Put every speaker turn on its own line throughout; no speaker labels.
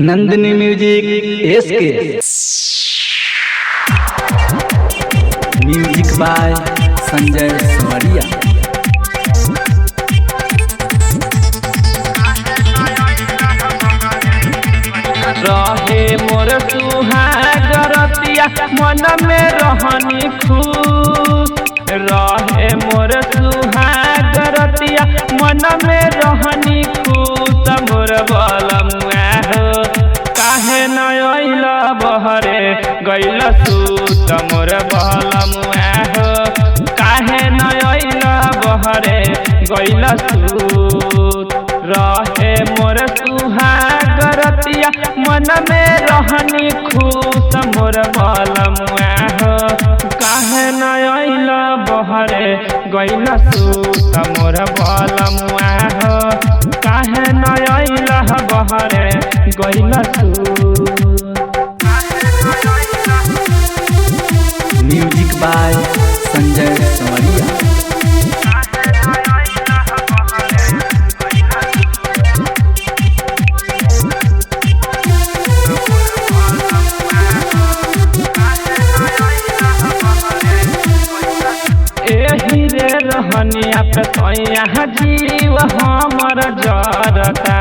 Nandini music SK music by Sanjay Samariya.
रहे मोर सुहाग रतिया मन में रहनी खुश, रहे मोर सुहाग रतिया मन में रहनी खुश। मोर बलमुआ हो काहे न अइला बहरे गइल सूत, मोर बलमुआ हो काहे न अइला बहरे गइल सूत। रहे मोर सुहाग रतिया मन में रहनी खुश, मोर बलमुआ हो काहे न अइला बहरे गइल सूत। मोर बलमुआ हो काहे न अइला बहरे गइल सूत।
म्यूजिक बाय संजय समरिया।
एही रे रहनिया पे तैया जीव हमर जरता,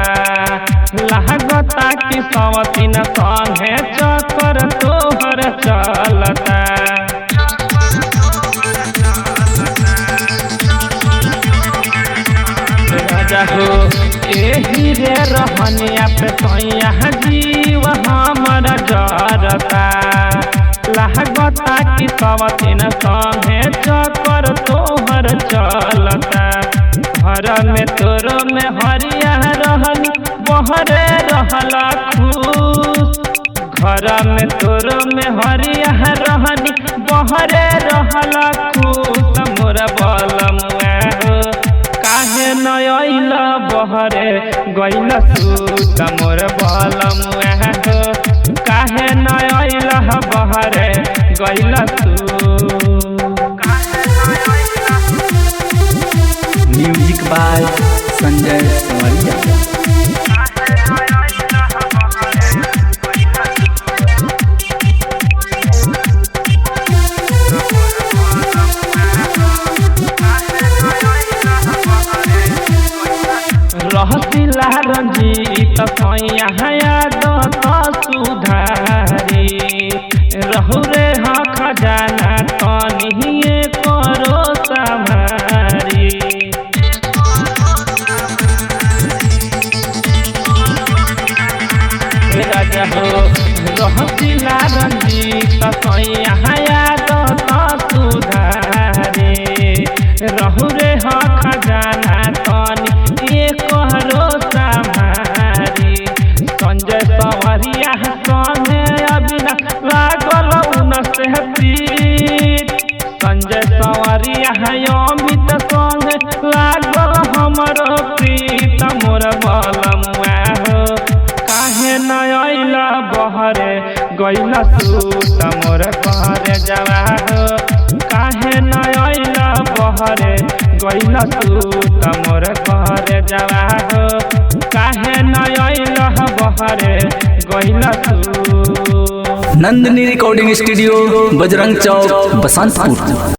लागता कि सवतीन संगे चक्कर तोहर चलता। राजा हो एही रे रहनिया पे तैया जीव हमर जरता, लागता कि सवतीन संगे चक्कर तोहर चलता। घर में तोर में हरिया रहनी बहरे रहला खुश, घर में तोर में हरिया रहनी बहरे रहला खुश। मोर बलमुआ हो काहे न अइला बहरे गइल सूत। मोर बलमुआ हो काहे न अइला बहरे गइल सूत।
म्यूजिक बाय संजय समरिया।
रहतिला रंजीत सैया याद सुधारी, रहु रे हाँ खजाना तनिए करो संभारी। राजा हो रहतिला रंजीत सैया याद सुधारी, रहु रे हाँ खजाना तनिए करो संभारी। संजय सवरिया संगे अबिना लागल उनसे प्रीत, संजय सवरिया अमित संगे लागल हमर प्रीत। मोर बलमुआ हो काहे न अइला बहरे गइल सूत। मोर कहरे जवा हो काहे न अइला बहरे गइल सूत। मोर कहरे जवा हो काहे न अइला बहरे गइल सूत।
Nandini recording studio Bajrang Chowk Basantpur.